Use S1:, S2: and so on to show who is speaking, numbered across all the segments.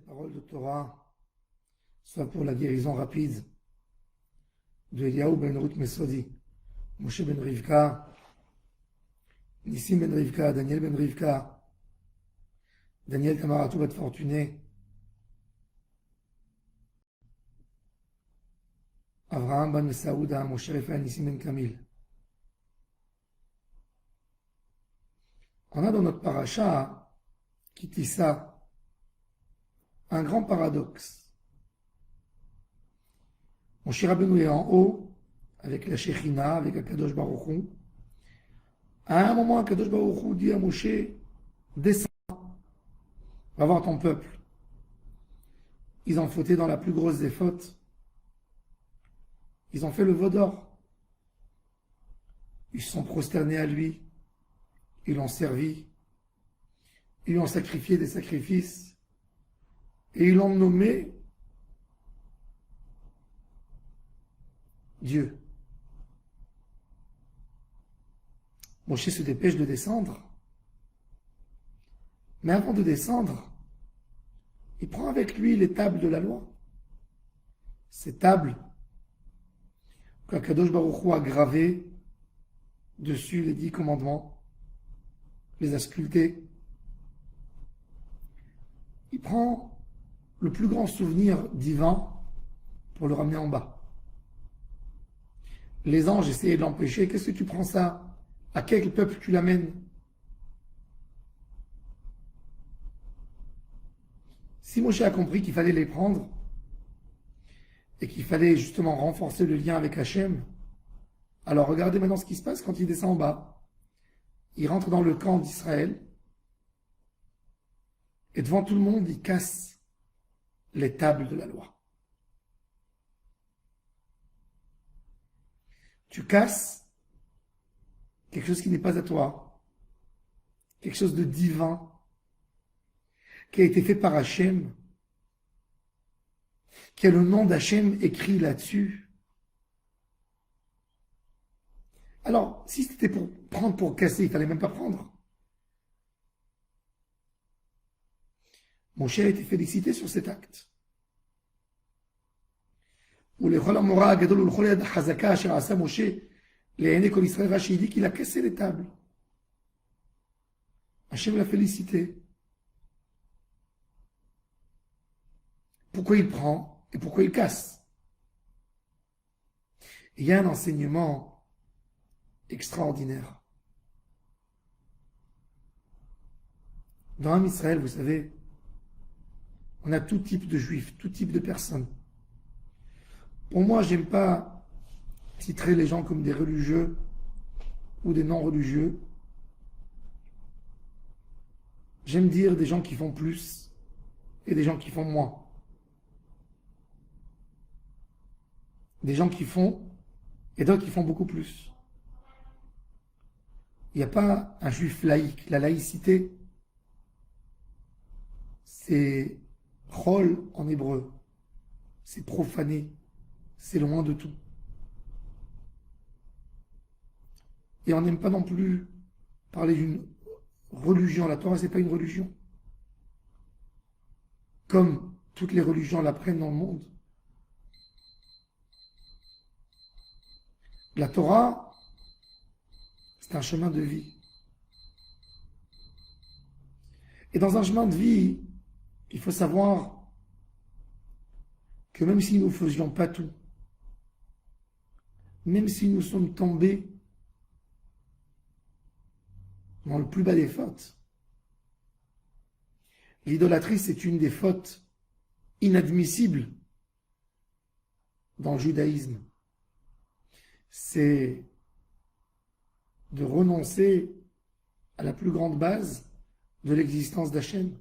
S1: Parole de Torah, soit pour la guérison rapide de Eliyahu ben Ruth Mesodi, Moshe ben Rivka, Nissim ben Rivka, Daniel ben Rivka, Daniel Tamaratou bat Fortuné, Avraham ben Saouda, Moshe Refa, Nissim ben Kamil. On a dans notre paracha, Kitissa, un grand paradoxe. Moshe Rabbeinu est en haut, avec la Shekhinah, avec Akadosh Baruch Hu. À un moment, Akadosh Baruch Hu dit à Moshe, descends, va voir ton peuple. Ils ont fauté dans la plus grosse des fautes. Ils ont fait le veau d'or. Ils se sont prosternés à lui. Ils l'ont servi. Ils lui ont sacrifié des sacrifices. Et ils l'ont nommé Dieu. Moshe se dépêche de descendre. Mais avant de descendre, il prend avec lui les tables de la loi. Ces tables qu'Akadosh Baruch Hu a gravées dessus les 10 commandements, les a sculptés. Il prend le plus grand souvenir divin pour le ramener en bas. Les anges essayaient de l'empêcher. Qu'est-ce que tu prends ça? À quel peuple tu l'amènes? Si Moshe a compris qu'il fallait les prendre et qu'il fallait justement renforcer le lien avec Hachem, alors regardez maintenant ce qui se passe quand il descend en bas. Il rentre dans le camp d'Israël et devant tout le monde, il casse les tables de la loi. Tu casses quelque chose qui n'est pas à toi, quelque chose de divin, qui a été fait par Hachem, qui a le nom d'Hachem écrit là-dessus. Alors, si c'était pour prendre pour casser, il ne fallait même pas prendre. Moshe a été félicité sur cet acte. Il dit qu'il a cassé les tables. Hachem l'a félicité. Pourquoi il prend et pourquoi il casse? Il y a un enseignement extraordinaire. Dans l'âme Israël, vous savez, on a tout type de juifs, tout type de personnes. Pour moi, j'aime pas titrer les gens comme des religieux ou des non-religieux. J'aime dire des gens qui font plus et des gens qui font moins. Des gens qui font et d'autres qui font beaucoup plus. Il n'y a pas un juif laïque. La laïcité, c'est chol en hébreu. C'est profané. C'est loin de tout. Et on n'aime pas non plus parler d'une religion. La Torah, ce n'est pas une religion. Comme toutes les religions l'apprennent dans le monde. La Torah, c'est un chemin de vie. Et dans un chemin de vie, il faut savoir que même si nous ne faisions pas tout, même si nous sommes tombés dans le plus bas des fautes, l'idolâtrie, c'est une des fautes inadmissibles dans le judaïsme. C'est de renoncer à la plus grande base de l'existence d'Hachem.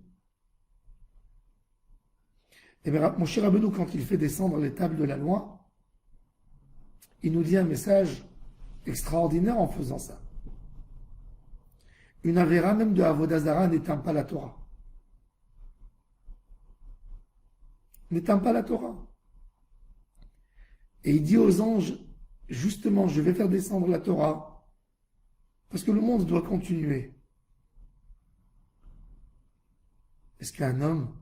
S1: Et bien, Moshe Rabbeinu, quand il fait descendre les tables de la loi, il nous dit un message extraordinaire en faisant ça. Une avéra même de Avodah Zara n'éteint pas la Torah. N'éteint pas la Torah. Et il dit aux anges, justement, je vais faire descendre la Torah, parce que le monde doit continuer. Est-ce qu'un homme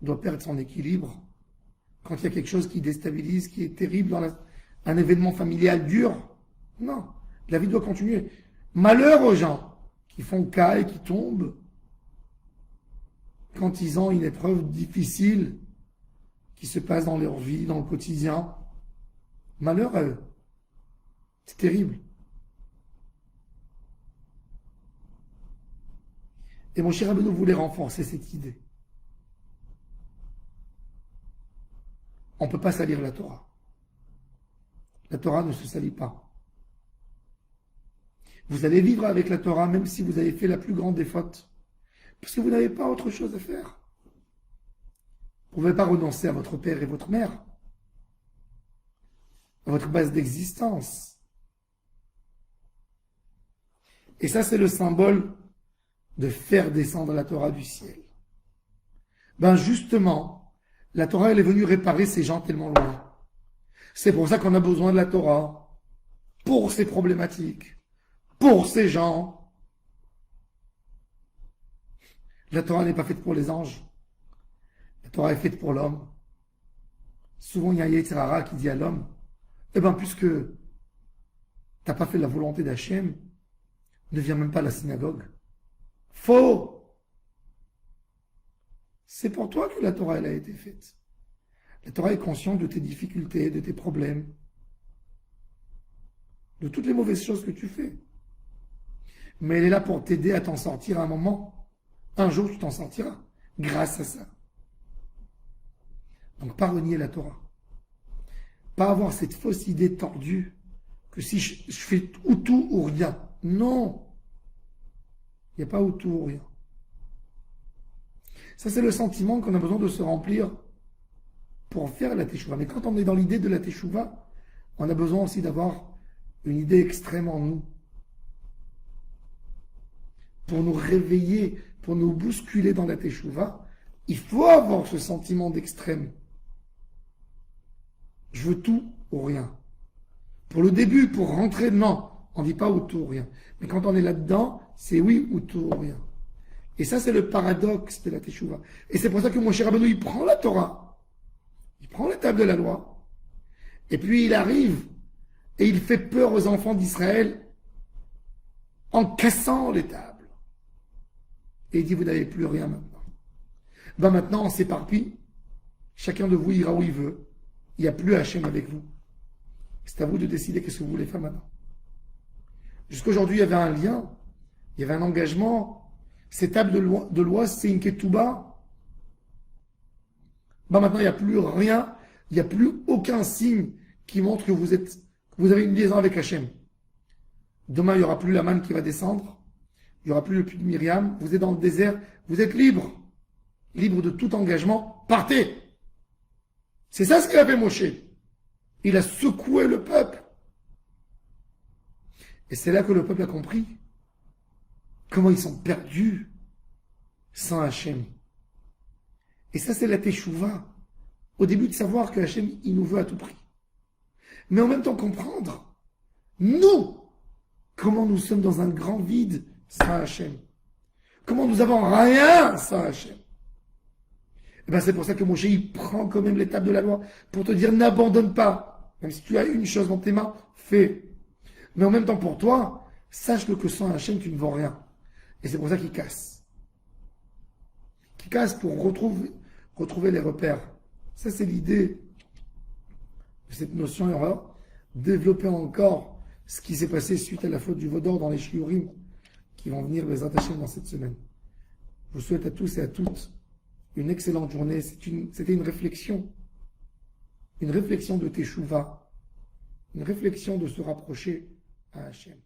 S1: doit perdre son équilibre quand il y a quelque chose qui déstabilise, qui est terrible dans un événement familial dur. Non, la vie doit continuer. Malheur aux gens qui font cas et qui tombent quand ils ont une épreuve difficile qui se passe dans leur vie, dans le quotidien. Malheur à eux. C'est terrible. Et mon cher Rabbeinu voulait renforcer cette idée. On ne peut pas salir la Torah. La Torah ne se salit pas. Vous allez vivre avec la Torah même si vous avez fait la plus grande des fautes. Parce que vous n'avez pas autre chose à faire. Vous ne pouvez pas renoncer à votre père et votre mère. À votre base d'existence. Et ça, c'est le symbole de faire descendre la Torah du ciel. Ben justement, la Torah, elle est venue réparer ces gens tellement loin. C'est pour ça qu'on a besoin de la Torah. Pour ces problématiques. Pour ces gens. La Torah n'est pas faite pour les anges. La Torah est faite pour l'homme. Souvent, il y a Yetzer Hara qui dit à l'homme, eh bien, puisque tu n'as pas fait la volonté d'Hachem, ne viens même pas à la synagogue. Faux! C'est pour toi que la Torah elle a été faite. La Torah est consciente de tes difficultés, de tes problèmes, de toutes les mauvaises choses que tu fais. Mais elle est là pour t'aider à t'en sortir à un moment. Un jour, tu t'en sortiras grâce à ça. Donc, pas renier la Torah. Pas avoir cette fausse idée tordue que si je fais ou tout ou rien. Non. Il n'y a pas ou tout ou rien. Ça, c'est le sentiment qu'on a besoin de se remplir pour faire la teshuva. Mais quand on est dans l'idée de la teshuva, on a besoin aussi d'avoir une idée extrême en nous. Pour nous réveiller, pour nous bousculer dans la teshuva, il faut avoir ce sentiment d'extrême. Je veux tout ou rien. Pour le début, pour rentrer dedans, on ne dit pas ou tout ou rien. Mais quand on est là-dedans, c'est oui ou tout ou rien. Et ça, c'est le paradoxe de la teshuva. Et c'est pour ça que mon cher Rabbeinu, il prend la Torah, il prend la table de la loi, et puis il arrive et il fait peur aux enfants d'Israël en cassant les tables. Et il dit, vous n'avez plus rien maintenant. Ben maintenant, on s'éparpille. Chacun de vous ira où il veut. Il n'y a plus Hachem avec vous. C'est à vous de décider qu'est-ce que vous voulez faire maintenant. Jusqu'aujourd'hui, il y avait un lien, il y avait un engagement. Ces tables de loi, c'est une ketouba. Ben maintenant, il n'y a plus rien, il n'y a plus aucun signe qui montre que vous avez une liaison avec Hachem. Demain, il n'y aura plus la manne qui va descendre, il n'y aura plus le puits de Myriam, vous êtes dans le désert, vous êtes libre, libre de tout engagement, partez. C'est ça ce qu'il a fait Moshe. Il a secoué le peuple. Et c'est là que le peuple a compris comment ils sont perdus sans Hachem. Et ça, c'est la teshuva. Au début de savoir que Hachem, il nous veut à tout prix. Mais en même temps comprendre, nous, comment nous sommes dans un grand vide sans Hachem. Comment nous avons rien sans Hachem. Et bien c'est pour ça que Moshe, il prend quand même l'étape de la loi pour te dire n'abandonne pas. Même si tu as une chose dans tes mains, fais. Mais en même temps pour toi, sache-le que sans Hachem, tu ne vaux rien. Et c'est pour ça qu'il casse. Qu'il casse pour retrouver les repères. Ça, c'est l'idée de cette notion. Et on va développer encore ce qui s'est passé suite à la faute du Vaudor dans les shiurim qui vont venir les attacher dans cette semaine. Je vous souhaite à tous et à toutes une excellente journée. C'était une réflexion de teshuva, une réflexion de se rapprocher à Hachem.